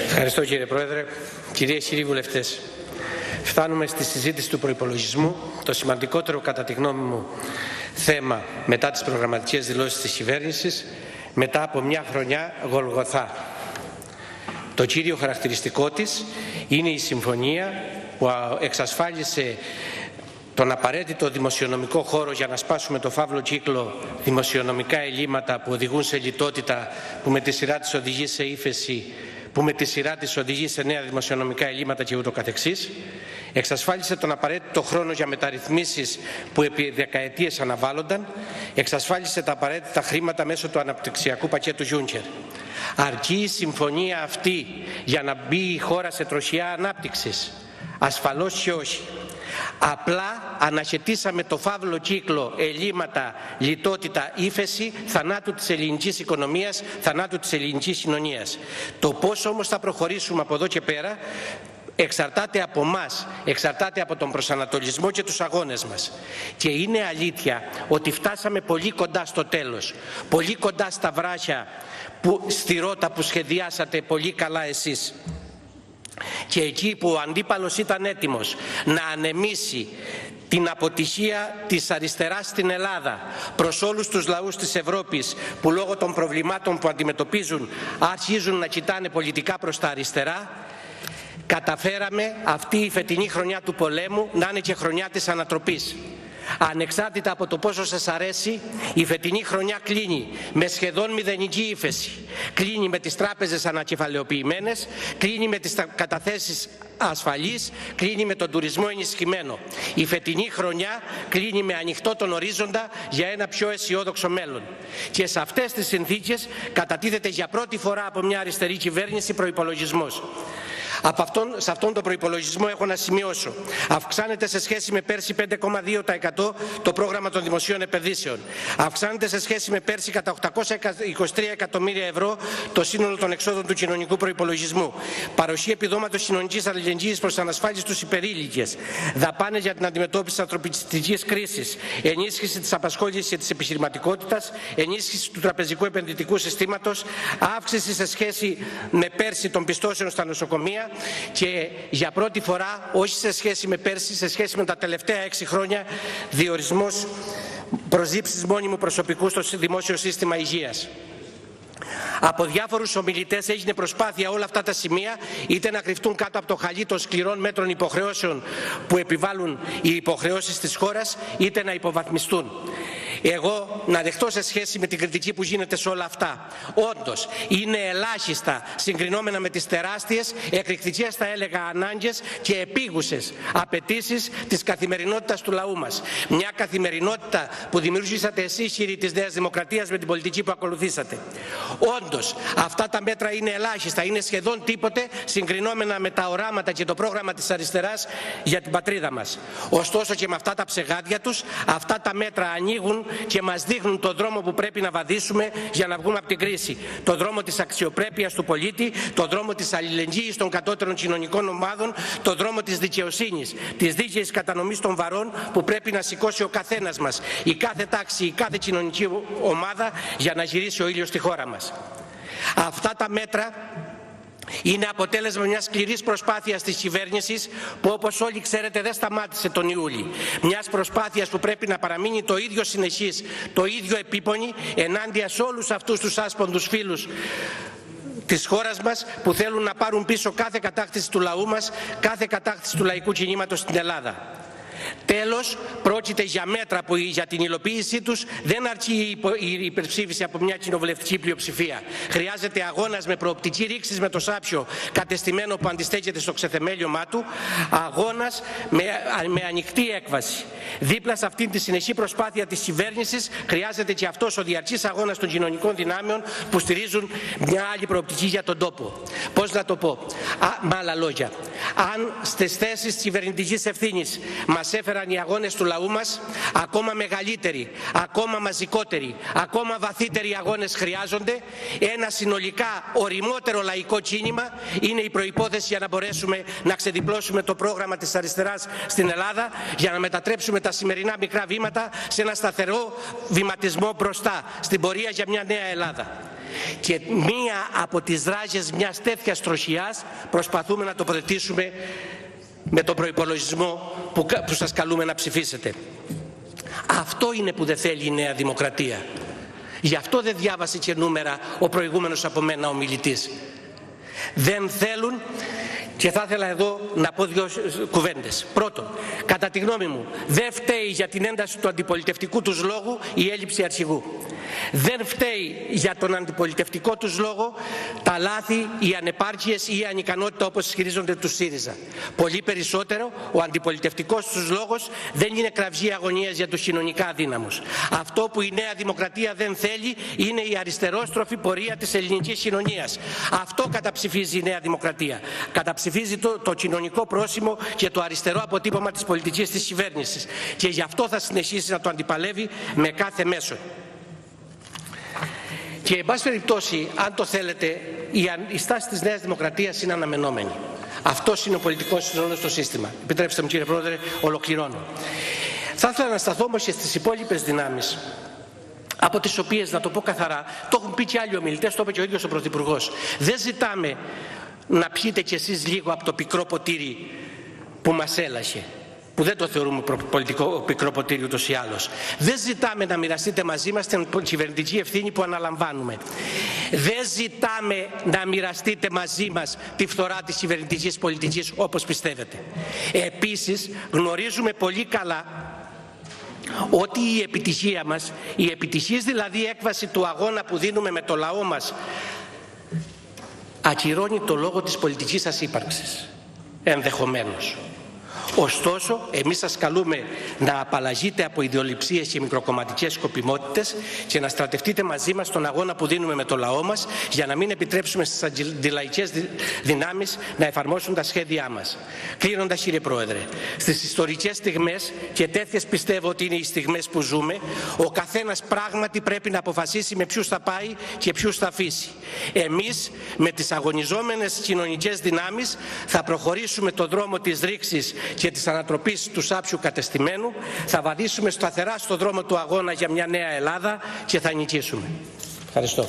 Ευχαριστώ κύριε Πρόεδρε. Κυρίες και κύριοι βουλευτές, φτάνουμε στη συζήτηση του προϋπολογισμού, το σημαντικότερο κατά τη γνώμη μου θέμα μετά τις προγραμματικές δηλώσεις της κυβέρνησης, μετά από μια χρονιά Γολγοθά. Το κύριο χαρακτηριστικό της είναι η συμφωνία που εξασφάλισε τον απαραίτητο δημοσιονομικό χώρο για να σπάσουμε το φαύλο κύκλο δημοσιονομικά ελλείμματα που οδηγούν σε λιτότητα, που με τη σειρά της οδηγεί σε ύφεση, που με τη σειρά της οδηγεί σε νέα δημοσιονομικά ελλείμματα και ούτω καθεξής. Εξασφάλισε τον απαραίτητο χρόνο για μεταρρυθμίσεις που επί δεκαετίες αναβάλλονταν. Εξασφάλισε τα απαραίτητα χρήματα μέσω του αναπτυξιακού πακέτου Juncker. Αρκεί η συμφωνία αυτή για να μπει η χώρα σε τροχιά ανάπτυξης? Ασφαλώς και όχι. Απλά αναχαιτήσαμε το φαύλο κύκλο ελλείμματα, λιτότητα, ύφεση, θανάτου της ελληνικής οικονομίας, θανάτου της ελληνικής κοινωνίας. Το πώς όμως θα προχωρήσουμε από εδώ και πέρα εξαρτάται από εμάς, εξαρτάται από τον προσανατολισμό και τους αγώνες μας. Και είναι αλήθεια ότι φτάσαμε πολύ κοντά στο τέλος, πολύ κοντά στα βράχια, στη ρότα που σχεδιάσατε πολύ καλά εσείς. Και εκεί που ο αντίπαλος ήταν έτοιμος να ανεμίσει την αποτυχία της αριστεράς στην Ελλάδα προς όλους τους λαούς της Ευρώπης που λόγω των προβλημάτων που αντιμετωπίζουν αρχίζουν να κοιτάνε πολιτικά προς τα αριστερά, καταφέραμε αυτή η φετινή χρονιά του πολέμου να είναι και χρονιά της ανατροπής. Ανεξάρτητα από το πόσο σας αρέσει, η φετινή χρονιά κλείνει με σχεδόν μηδενική ύφεση. Κλείνει με τις τράπεζες ανακεφαλαιοποιημένες, κλείνει με τις καταθέσεις ασφαλής, κλείνει με τον τουρισμό ενισχυμένο. Η φετινή χρονιά κλείνει με ανοιχτό τον ορίζοντα για ένα πιο αισιόδοξο μέλλον. Και σε αυτές τις συνθήκες κατατίθεται για πρώτη φορά από μια αριστερή κυβέρνηση προϋπολογισμός. Σε αυτόν τον προϋπολογισμό έχω να σημειώσω: αυξάνεται σε σχέση με πέρσι 5,2% το πρόγραμμα των δημοσίων επενδύσεων. Αυξάνεται σε σχέση με πέρσι κατά 823 εκατομμύρια ευρώ το σύνολο των εξόδων του κοινωνικού προϋπολογισμού. Παροχή επιδόματος κοινωνικής αλληλεγγύης προς ανασφάλιστους υπερήλικες. Δαπάνες για την αντιμετώπιση της ανθρωπιστικής κρίσης. Ενίσχυση της απασχόλησης και της επιχειρηματικότητας. Ενίσχυση του τραπεζικού επενδυτικού συστήματος. Αύξηση σε σχέση με πέρσι των πιστώσεων στα νοσοκομεία. Και για πρώτη φορά, όχι σε σχέση με πέρσι, σε σχέση με τα τελευταία 6 χρόνια, διορισμός προσλήψης μόνιμου προσωπικού στο δημόσιο σύστημα υγείας. Από διάφορους ομιλητές έγινε προσπάθεια όλα αυτά τα σημεία είτε να κρυφτούν κάτω από το χαλί των σκληρών μέτρων υποχρεώσεων που επιβάλλουν οι υποχρεώσεις της χώρας, είτε να υποβαθμιστούν. Εγώ να δεχτώ σε σχέση με την κριτική που γίνεται σε όλα αυτά. Όντως, είναι ελάχιστα συγκρινόμενα με τις τεράστιες, εκρηκτικές θα έλεγα ανάγκες και επίγουσες απαιτήσεις της καθημερινότητας του λαού μας. Μια καθημερινότητα που δημιουργήσατε εσείς, κύριοι της Νέας Δημοκρατίας, με την πολιτική που ακολουθήσατε. Όντως, αυτά τα μέτρα είναι ελάχιστα, είναι σχεδόν τίποτε συγκρινόμενα με τα οράματα και το πρόγραμμα της αριστεράς για την πατρίδα μας. Ωστόσο και με αυτά τα ψεγάδια τους, αυτά τα μέτρα ανοίγουν και μας δείχνουν τον δρόμο που πρέπει να βαδίσουμε για να βγούμε από την κρίση. Το δρόμο της αξιοπρέπειας του πολίτη, το δρόμο της αλληλεγγύης των κατώτερων κοινωνικών ομάδων, το δρόμο της δικαιοσύνης, της δίκαιης κατανομής των βαρών που πρέπει να σηκώσει ο καθένας μας, η κάθε τάξη, η κάθε κοινωνική ομάδα για να γυρίσει ο ήλιος στη χώρα μας. Αυτά τα μέτρα είναι αποτέλεσμα μιας σκληρής προσπάθειας της κυβέρνησης που, όπως όλοι ξέρετε, δεν σταμάτησε τον Ιούλη. Μιας προσπάθειας που πρέπει να παραμείνει το ίδιο συνεχής, το ίδιο επίπονη ενάντια σε όλους αυτούς τους άσπονδους φίλους της χώρας μας που θέλουν να πάρουν πίσω κάθε κατάκτηση του λαού μας, κάθε κατάκτηση του λαϊκού κινήματος στην Ελλάδα. Τέλος, πρόκειται για μέτρα που για την υλοποίησή τους δεν αρκεί η υπερψήφιση από μια κοινοβουλευτική πλειοψηφία. Χρειάζεται αγώνας με προοπτική ρήξης με το σάπιο κατεστημένο που αντιστέκεται στο ξεθεμέλιωμά του, αγώνας με ανοιχτή έκβαση. Δίπλα σε αυτήν τη συνεχή προσπάθεια της κυβέρνησης χρειάζεται και αυτός ο διαρκής αγώνας των κοινωνικών δυνάμεων που στηρίζουν μια άλλη προοπτική για τον τόπο. Πώς να το πω, με άλλα λόγια, αν στις θέσεις της κυβερνητικής ευθύνης μας έφεραν οι αγώνες του λαού μας, ακόμα μεγαλύτεροι, ακόμα μαζικότεροι, ακόμα βαθύτεροι αγώνες χρειάζονται. Ένα συνολικά οριμότερο λαϊκό κίνημα είναι η προϋπόθεση για να μπορέσουμε να ξεδιπλώσουμε το πρόγραμμα της αριστεράς στην Ελλάδα, για να μετατρέψουμε τα σημερινά μικρά βήματα σε ένα σταθερό βηματισμό μπροστά στην πορεία για μια νέα Ελλάδα. Και μία από τις ράζες μιας τέτοιας τροχιάς προσπαθούμε να τοποθετήσουμε με τον προϋπολογισμό που σας καλούμε να ψηφίσετε. Αυτό είναι που δεν θέλει η Νέα Δημοκρατία. Γι' αυτό δεν διάβασε και νούμερα ο προηγούμενος από μένα ομιλητής. Δεν θέλουν. Και θα ήθελα εδώ να πω δύο κουβέντες. Πρώτον, κατά τη γνώμη μου, δεν φταίει για την ένταση του αντιπολιτευτικού τους λόγου η έλλειψη αρχηγού. Δεν φταίει για τον αντιπολιτευτικό τους λόγο τα λάθη, οι ανεπάρκειες ή η ανικανότητα όπως ισχυρίζονται τους ΣΥΡΙΖΑ. Πολύ περισσότερο, ο αντιπολιτευτικός τους λόγος δεν είναι κραυγή αγωνίας για τους κοινωνικά αδύναμους. Αυτό που η Νέα Δημοκρατία δεν θέλει είναι η αριστερόστροφη πορεία της ελληνικής κοινωνίας. Αυτό καταψηφίζει η Νέα Δημοκρατία. Καταψηφίζει το κοινωνικό πρόσημο και το αριστερό αποτύπωμα της πολιτικής της κυβέρνησης. Και γι' αυτό θα συνεχίσει να το αντιπαλεύει με κάθε μέσο. Και εν πάση περιπτώσει, αν το θέλετε, η στάση της Νέας Δημοκρατίας είναι αναμενόμενη. Αυτός είναι ο πολιτικός ρόλος στο σύστημα. Επιτρέψτε μου, κύριε Πρόεδρε, ολοκληρώνω. Θα ήθελα να σταθώ όμως και στις υπόλοιπες δυνάμεις, από τις οποίες, να το πω καθαρά, το έχουν πει και άλλοι ομιλητές, το είπε και ο ίδιος ο Πρωθυπουργός. Δεν ζητάμε να πιείτε κι εσείς λίγο από το πικρό ποτήρι που μας έλασε, που δεν το θεωρούμε πολιτικό πικρό ποτήρι ούτως ή άλλως. Δεν ζητάμε να μοιραστείτε μαζί μας την κυβερνητική ευθύνη που αναλαμβάνουμε. Δεν ζητάμε να μοιραστείτε μαζί μας τη φθορά της κυβερνητικής πολιτικής όπως πιστεύετε. Επίσης, γνωρίζουμε πολύ καλά ότι η επιτυχία μας, η επιτυχής δηλαδή έκβαση του αγώνα που δίνουμε με το λαό μας, ακυρώνει το λόγο της πολιτικής σας ύπαρξης. Ενδεχομένως. Ωστόσο, εμείς σας καλούμε να απαλλαγείτε από ιδεολειψίες και μικροκομματικές σκοπιμότητες και να στρατευτείτε μαζί μας τον αγώνα που δίνουμε με το λαό μας για να μην επιτρέψουμε στις αντιλαϊκές δυνάμεις να εφαρμόσουν τα σχέδιά μας. Κλείνοντας, κύριε Πρόεδρε, στις ιστορικές στιγμές, και τέτοιες πιστεύω ότι είναι οι στιγμές που ζούμε, ο καθένας πράγματι πρέπει να αποφασίσει με ποιους θα πάει και ποιους θα αφήσει. Εμείς, με τις αγωνιζόμενες κοινωνικές δυνάμεις, θα προχωρήσουμε το δρόμο της ρήξης και της ανατροπής του σάπιου κατεστημένου, θα βαδίσουμε σταθερά στο δρόμο του αγώνα για μια νέα Ελλάδα και θα νικήσουμε. Ευχαριστώ.